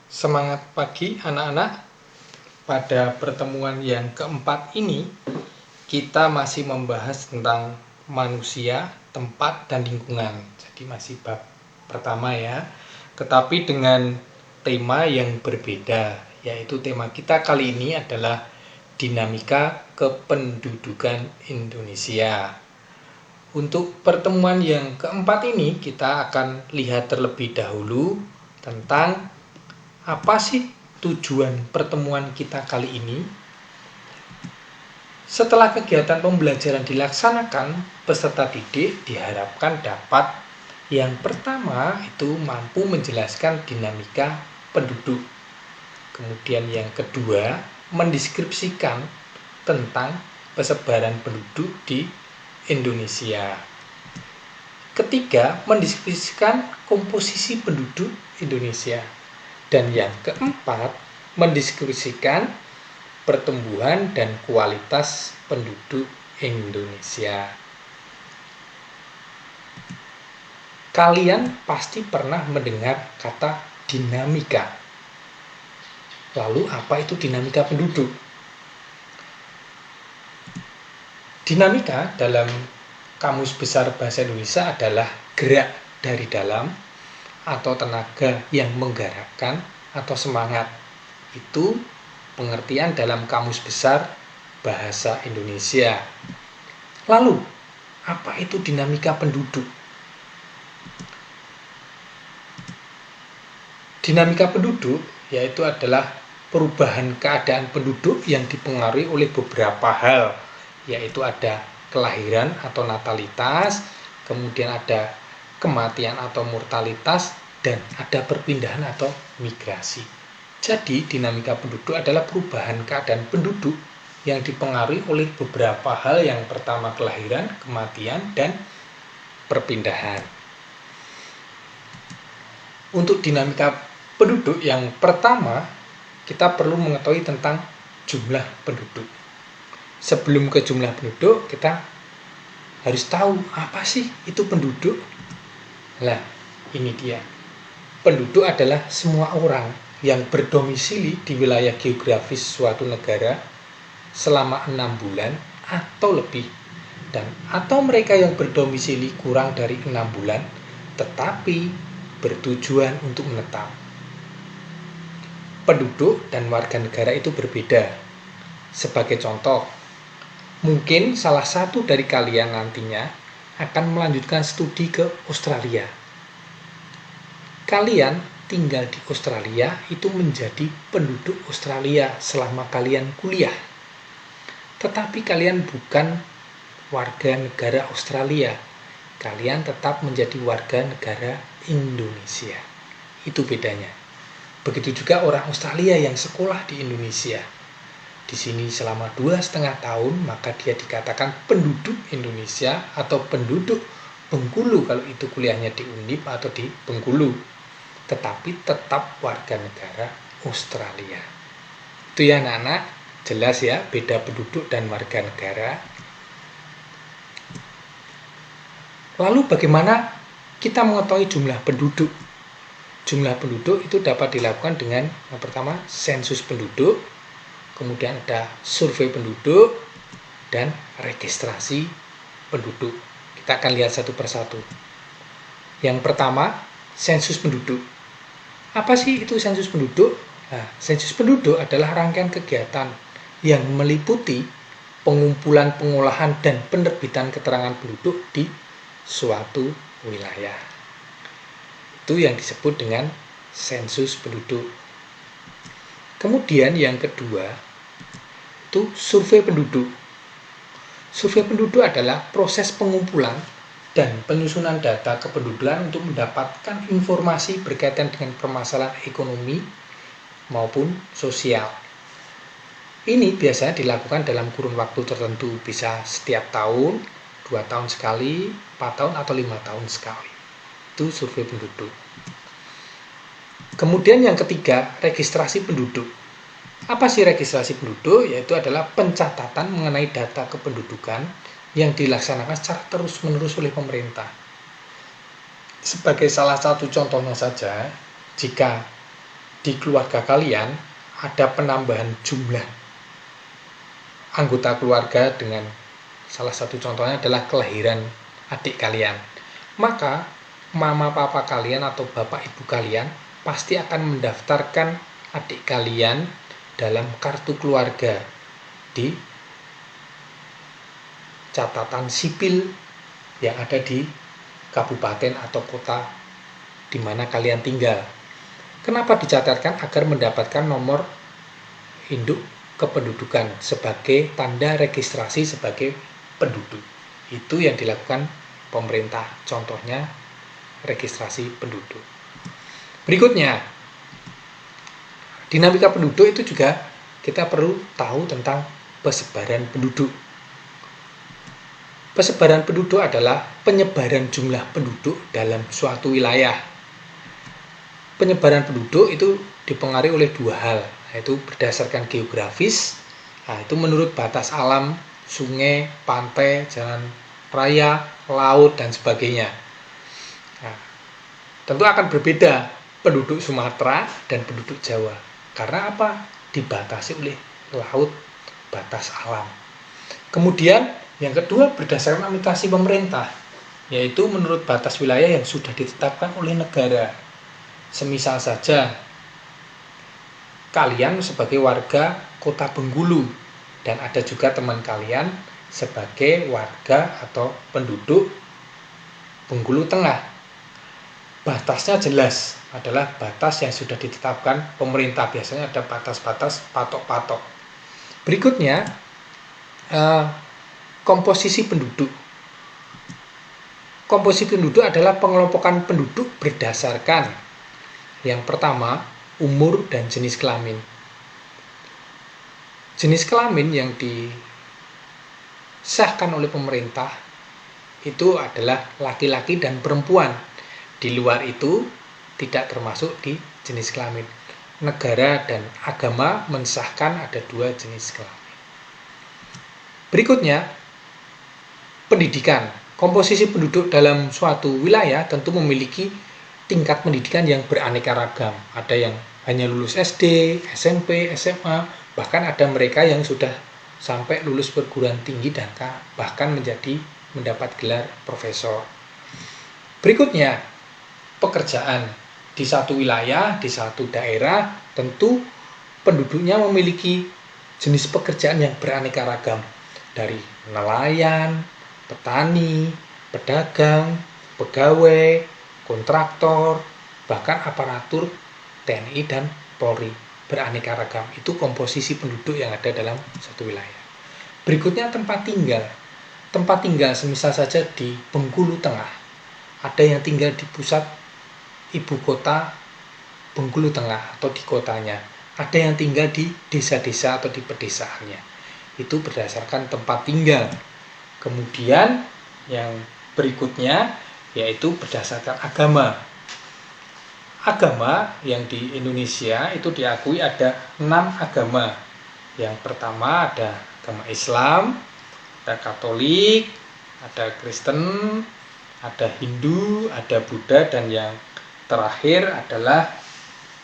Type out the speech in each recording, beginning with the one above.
Semangat pagi anak-anak. Pada pertemuan yang keempat ini kita masih membahas tentang manusia, tempat, dan lingkungan. Jadi masih bab pertama ya. Tetapi dengan tema yang berbeda, yaitu tema kita kali ini adalah dinamika kependudukan Indonesia. Untuk pertemuan yang keempat ini kita akan lihat terlebih dahulu tentang apa sih tujuan pertemuan kita kali ini. Setelah kegiatan pembelajaran dilaksanakan, peserta didik diharapkan dapat yang pertama itu mampu menjelaskan dinamika penduduk. Kemudian yang kedua, mendeskripsikan tentang persebaran penduduk di Indonesia. Ketiga, mendeskripsikan komposisi penduduk Indonesia. Dan yang keempat, mendeskripsikan pertumbuhan dan kualitas penduduk Indonesia. Kalian pasti pernah mendengar kata dinamika. Lalu apa itu dinamika penduduk? Dinamika dalam Kamus Besar Bahasa Indonesia adalah gerak dari dalam atau tenaga yang menggerakkan atau semangat. Itu pengertian dalam Kamus Besar Bahasa Indonesia. Lalu, apa itu dinamika penduduk? Dinamika penduduk yaitu adalah perubahan keadaan penduduk yang dipengaruhi oleh beberapa hal, yaitu ada kelahiran atau natalitas, kemudian ada kematian atau mortalitas, dan ada perpindahan atau migrasi. Jadi dinamika penduduk adalah perubahan keadaan penduduk yang dipengaruhi oleh beberapa hal. Yang pertama kelahiran, kematian, dan perpindahan. Untuk dinamika penduduk yang pertama, kita perlu mengetahui tentang jumlah penduduk. Sebelum ke jumlah penduduk, kita harus tahu apa sih itu penduduk. Nah, ini dia. Penduduk adalah semua orang yang berdomisili di wilayah geografis suatu negara selama 6 bulan atau lebih, dan atau mereka yang berdomisili kurang dari 6 bulan tetapi bertujuan untuk menetap. Penduduk dan warga negara itu berbeda. Sebagai contoh, mungkin salah satu dari kalian nantinya akan melanjutkan studi ke Australia. Kalian tinggal di Australia itu menjadi penduduk Australia selama kalian kuliah. Tetapi kalian bukan warga negara Australia. Kalian tetap menjadi warga negara Indonesia. Itu bedanya. Begitu juga orang Australia yang sekolah di Indonesia. Di sini selama 2,5 tahun, maka dia dikatakan penduduk Indonesia atau penduduk Bengkulu kalau itu kuliahnya di Undip atau di Bengkulu. Tetapi tetap warga negara Australia. Itu ya anak-anak, jelas ya beda penduduk dan warga negara. Lalu bagaimana kita mengetahui jumlah penduduk? Jumlah penduduk itu dapat dilakukan dengan yang pertama sensus penduduk, kemudian ada survei penduduk, dan registrasi penduduk. Kita akan lihat satu persatu. Yang pertama, sensus penduduk. Apa sih itu sensus penduduk? Nah, sensus penduduk adalah rangkaian kegiatan yang meliputi pengumpulan, pengolahan, dan penerbitan keterangan penduduk di suatu wilayah. Itu yang disebut dengan sensus penduduk. Kemudian yang kedua, itu survei penduduk. Survei penduduk adalah proses pengumpulan dan penyusunan data kependudukan untuk mendapatkan informasi berkaitan dengan permasalahan ekonomi maupun sosial. Ini biasanya dilakukan dalam kurun waktu tertentu, bisa setiap tahun, 2 tahun sekali, 4 tahun atau 5 tahun sekali. Itu survei penduduk. Kemudian yang ketiga, registrasi penduduk. Apa sih registrasi penduduk? Yaitu adalah pencatatan mengenai data kependudukan yang dilaksanakan secara terus-menerus oleh pemerintah. Sebagai salah satu contohnya saja, jika di keluarga kalian ada penambahan jumlah anggota keluarga dengan salah satu contohnya adalah kelahiran adik kalian, maka mama papa kalian atau bapak ibu kalian pasti akan mendaftarkan adik kalian dalam kartu keluarga di catatan sipil yang ada di kabupaten atau kota di mana kalian tinggal. Kenapa dicatatkan? Agar mendapatkan nomor induk kependudukan sebagai tanda registrasi sebagai penduduk. Itu yang dilakukan pemerintah. Contohnya registrasi penduduk. Berikutnya, dinamika penduduk itu juga kita perlu tahu tentang persebaran penduduk. Persebaran penduduk adalah penyebaran jumlah penduduk dalam suatu wilayah. Penyebaran penduduk itu dipengaruhi oleh dua hal, yaitu berdasarkan geografis, itu menurut batas alam, sungai, pantai, jalan raya, laut, dan sebagainya. Tentu akan berbeda penduduk Sumatera dan penduduk Jawa. Karena apa? Dibatasi oleh laut, batas alam. Kemudian yang kedua berdasarkan administrasi pemerintah, yaitu menurut batas wilayah yang sudah ditetapkan oleh negara. Semisal saja kalian sebagai warga kota Bengkulu dan ada juga teman kalian sebagai warga atau penduduk Bengkulu Tengah. Batasnya jelas, adalah batas yang sudah ditetapkan pemerintah. Biasanya ada batas-batas patok-patok. Berikutnya, komposisi penduduk. Komposisi penduduk adalah pengelompokan penduduk berdasarkan yang pertama, umur dan jenis kelamin. Jenis kelamin yang disahkan oleh pemerintah itu adalah laki-laki dan perempuan. Di luar itu tidak termasuk di jenis kelamin. Negara dan agama mensahkan ada dua jenis kelamin. Berikutnya, pendidikan. Komposisi penduduk dalam suatu wilayah tentu memiliki tingkat pendidikan yang beraneka ragam. Ada yang hanya lulus SD, SMP, SMA, bahkan ada mereka yang sudah sampai lulus perguruan tinggi dan bahkan mendapat gelar profesor. Berikutnya, pekerjaan. Di satu wilayah, di satu daerah, tentu penduduknya memiliki jenis pekerjaan yang beraneka ragam. Dari nelayan, petani, pedagang, pegawai, kontraktor, bahkan aparatur TNI dan Polri, beraneka ragam. Itu komposisi penduduk yang ada dalam satu wilayah. Berikutnya tempat tinggal. Tempat tinggal semisal saja di Bengkulu Tengah. Ada yang tinggal di pusat ibu kota Bengkulu Tengah atau di kotanya. Ada yang tinggal di desa-desa atau di pedesaannya. Itu berdasarkan tempat tinggal. Kemudian yang berikutnya yaitu berdasarkan agama. Agama yang di Indonesia itu diakui ada 6 agama. Yang pertama ada agama Islam, ada Katolik, ada Kristen, ada Hindu, ada Buddha, dan yang terakhir adalah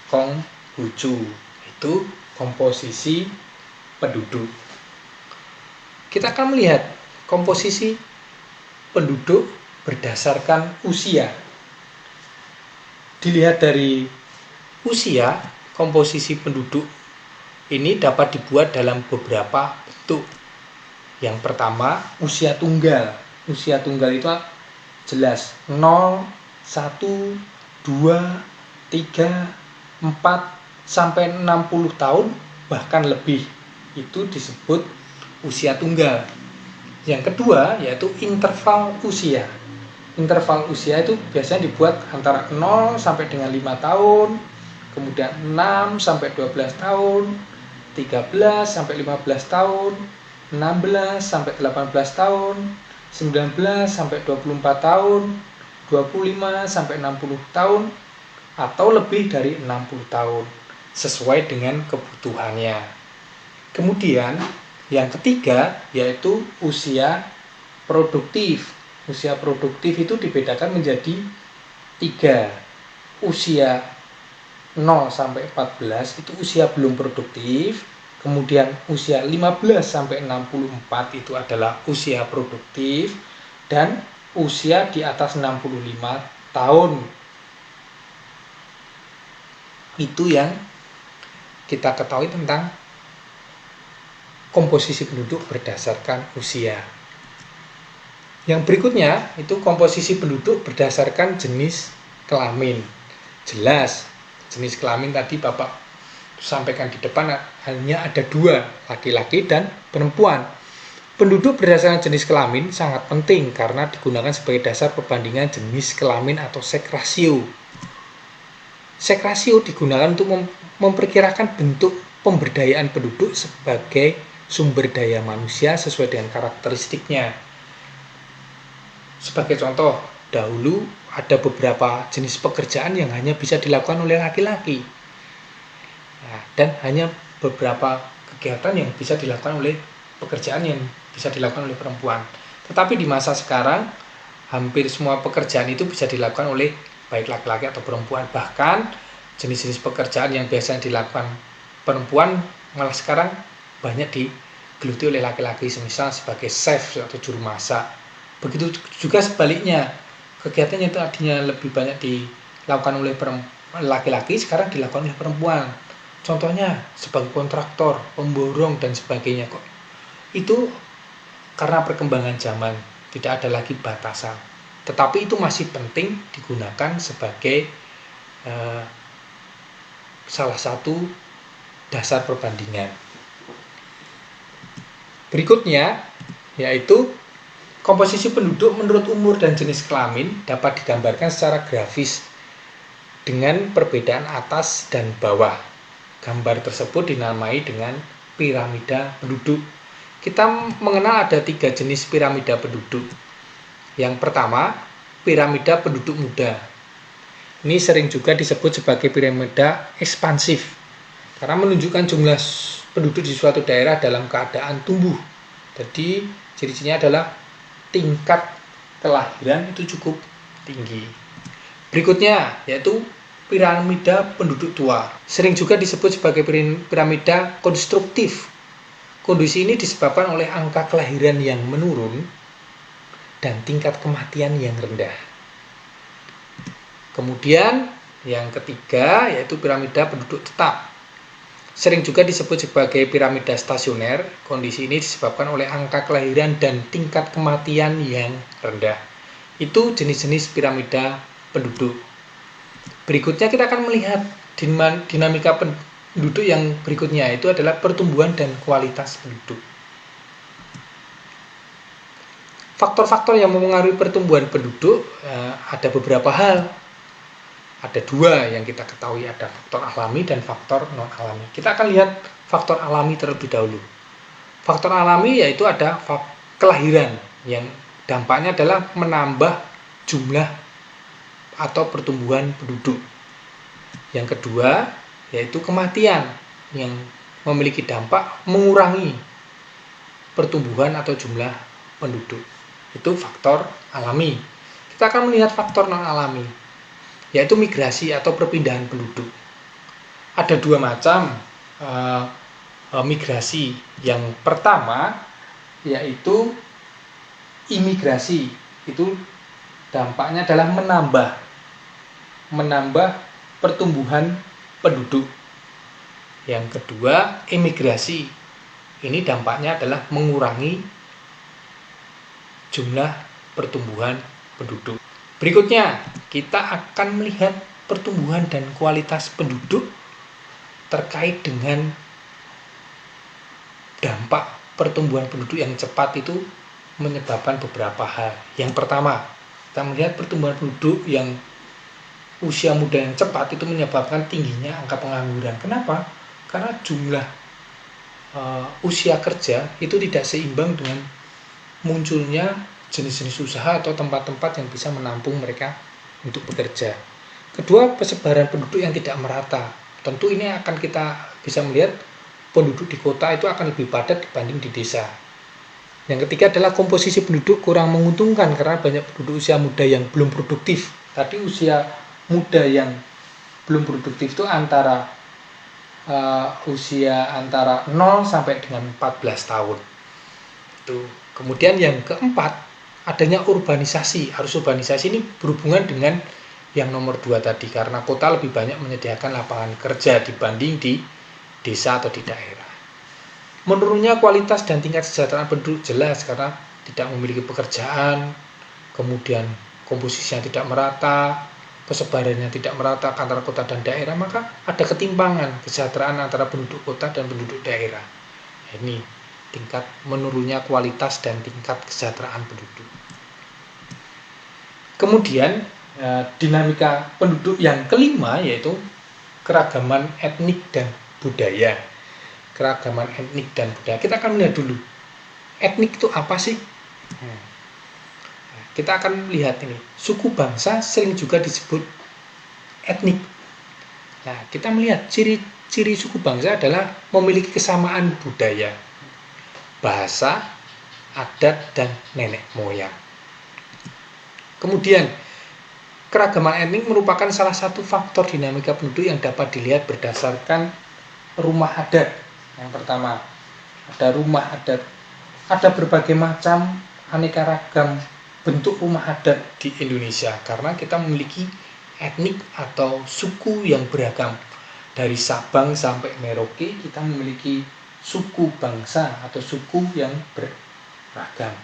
Konghucu. Itu komposisi penduduk. Kita akan melihat komposisi penduduk berdasarkan usia. Dilihat dari usia, komposisi penduduk ini dapat dibuat dalam beberapa bentuk. Yang pertama, usia tunggal. Usia tunggal itu jelas 0, 1, 2, 3, 4, sampai 60 tahun, bahkan lebih. Itu disebut usia tunggal. Yang kedua, yaitu interval usia. Interval usia itu biasanya dibuat antara 0 sampai dengan 5 tahun, kemudian 6 sampai 12 tahun, 13 sampai 15 tahun, 16 sampai 18 tahun, 19 sampai 24 tahun, 25 sampai 60 tahun, atau lebih dari 60 tahun, sesuai dengan kebutuhannya. Kemudian, yang ketiga, yaitu usia produktif. Usia produktif itu dibedakan menjadi 3. Usia 0 sampai 14 itu usia belum produktif, kemudian usia 15 sampai 64 itu adalah usia produktif, dan usia di atas 65 tahun itu yang kita ketahui tentang komposisi penduduk berdasarkan usia. Yang berikutnya itu komposisi penduduk berdasarkan jenis kelamin. Jelas, jenis kelamin tadi Bapak sampaikan di depan hanya ada 2, laki-laki dan perempuan. Penduduk berdasarkan jenis kelamin sangat penting karena digunakan sebagai dasar perbandingan jenis kelamin atau sex ratio. Sex ratio digunakan untuk memperkirakan bentuk pemberdayaan penduduk sebagai sumber daya manusia sesuai dengan karakteristiknya. Sebagai contoh, dahulu ada beberapa jenis pekerjaan yang hanya bisa dilakukan oleh laki-laki. Dan hanya beberapa kegiatan yang bisa dilakukan oleh pekerjaan yang bisa dilakukan oleh perempuan. Tetapi di masa sekarang, hampir semua pekerjaan itu bisa dilakukan oleh baik laki-laki atau perempuan. Bahkan jenis-jenis pekerjaan yang biasanya dilakukan perempuan malah sekarang banyak digeluti oleh laki-laki, semisal sebagai chef atau juru masak. Begitu juga sebaliknya, kegiatan yang tadinya lebih banyak dilakukan oleh laki-laki sekarang dilakukan oleh perempuan. Contohnya sebagai kontraktor, pemborong dan sebagainya kok. Itu karena perkembangan zaman, tidak ada lagi batasan. Tetapi itu masih penting digunakan sebagai salah satu dasar perbandingan. Berikutnya yaitu komposisi penduduk menurut umur dan jenis kelamin dapat digambarkan secara grafis dengan perbedaan atas dan bawah. Gambar tersebut dinamai dengan piramida penduduk. Kita mengenal ada 3 jenis piramida penduduk. Yang pertama, piramida penduduk muda. Ini sering juga disebut sebagai piramida ekspansif karena menunjukkan jumlah penduduk di suatu daerah dalam keadaan tumbuh. Jadi ciri-cirinya adalah tingkat kelahiran itu cukup tinggi. Berikutnya yaitu piramida penduduk tua. Sering juga disebut sebagai piramida konstruktif. Kondisi ini disebabkan oleh angka kelahiran yang menurun dan tingkat kematian yang rendah. Kemudian yang ketiga yaitu piramida penduduk tetap. Sering juga disebut sebagai piramida stasioner. Kondisi ini disebabkan oleh angka kelahiran dan tingkat kematian yang rendah. Itu jenis-jenis piramida penduduk. Berikutnya kita akan melihat dinamika penduduk yang berikutnya, itu adalah pertumbuhan dan kualitas penduduk. Faktor-faktor yang mempengaruhi pertumbuhan penduduk ada beberapa hal. Ada 2 yang kita ketahui, ada faktor alami dan faktor non-alami. Kita akan lihat faktor alami terlebih dahulu. Faktor alami yaitu ada kelahiran yang dampaknya adalah menambah jumlah atau pertumbuhan penduduk. Yang kedua yaitu kematian yang memiliki dampak mengurangi pertumbuhan atau jumlah penduduk. Itu faktor alami. Kita akan melihat faktor non-alami yaitu migrasi atau perpindahan penduduk. Ada 2 macam migrasi. Yang pertama yaitu imigrasi. Itu dampaknya adalah menambah pertumbuhan penduduk. Yang kedua, emigrasi. Ini dampaknya adalah mengurangi jumlah pertumbuhan penduduk. Berikutnya, kita akan melihat pertumbuhan dan kualitas penduduk terkait dengan dampak pertumbuhan penduduk yang cepat itu menyebabkan beberapa hal. Yang pertama, kita melihat pertumbuhan penduduk yang usia muda yang cepat itu menyebabkan tingginya angka pengangguran. Kenapa? Karena jumlah usia kerja itu tidak seimbang dengan munculnya jenis-jenis usaha atau tempat-tempat yang bisa menampung mereka untuk bekerja. Kedua, persebaran penduduk yang tidak merata. Tentu ini akan kita bisa melihat penduduk di kota itu akan lebih padat dibanding di desa. Yang ketiga adalah komposisi penduduk kurang menguntungkan karena banyak penduduk usia muda yang belum produktif. Tadi usia muda yang Belum produktif itu antara usia antara 0 sampai dengan 14 tahun. Itu. Kemudian yang keempat, adanya urbanisasi. Arus urbanisasi ini berhubungan dengan yang nomor 2 tadi, karena kota lebih banyak menyediakan lapangan kerja dibanding di desa atau di daerah. Menurunnya kualitas dan tingkat kesejahteraan penduduk jelas karena tidak memiliki pekerjaan, kemudian komposisinya tidak merata, kesebarannya tidak merata antara kota dan daerah, maka ada ketimpangan kesejahteraan antara penduduk kota dan penduduk daerah. Ini tingkat menurunnya kualitas dan tingkat kesejahteraan penduduk. Kemudian dinamika penduduk yang kelima yaitu keragaman etnik dan budaya. Keragaman etnik dan budaya. Kita akan melihat dulu etnik itu apa sih? Kita akan lihat ini. Suku bangsa sering juga disebut etnik. Nah, kita melihat ciri-ciri suku bangsa adalah memiliki kesamaan budaya, bahasa, adat, dan nenek moyang. Kemudian, keragaman etnik merupakan salah satu faktor dinamika penduduk yang dapat dilihat berdasarkan rumah adat. Yang pertama, ada rumah adat. Ada berbagai macam aneka ragam bentuk rumah adat di Indonesia karena kita memiliki etnik atau suku yang beragam. Dari Sabang sampai Merauke kita memiliki suku bangsa atau suku yang beragam.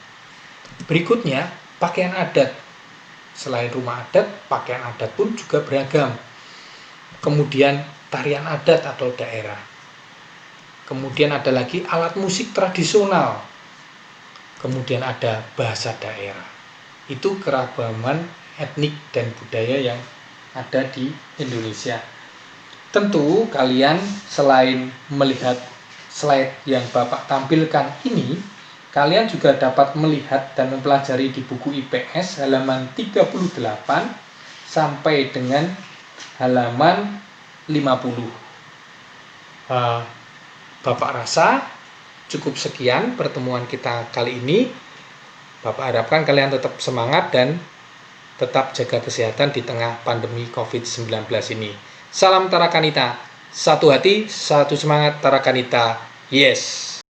Berikutnya, pakaian adat. Selain rumah adat, pakaian adat pun juga beragam. Kemudian tarian adat atau daerah. Kemudian ada lagi alat musik tradisional. Kemudian ada bahasa daerah. Itu keragaman etnik dan budaya yang ada di Indonesia. Tentu kalian selain melihat slide yang Bapak tampilkan ini, kalian juga dapat melihat dan mempelajari di buku IPS halaman 38 sampai dengan halaman 50. Bapak rasa cukup sekian pertemuan kita kali ini. Bapak harapkan kalian tetap semangat dan tetap jaga kesehatan di tengah pandemi COVID-19 ini. Salam Tarakanita, satu hati, satu semangat Tarakanita, yes!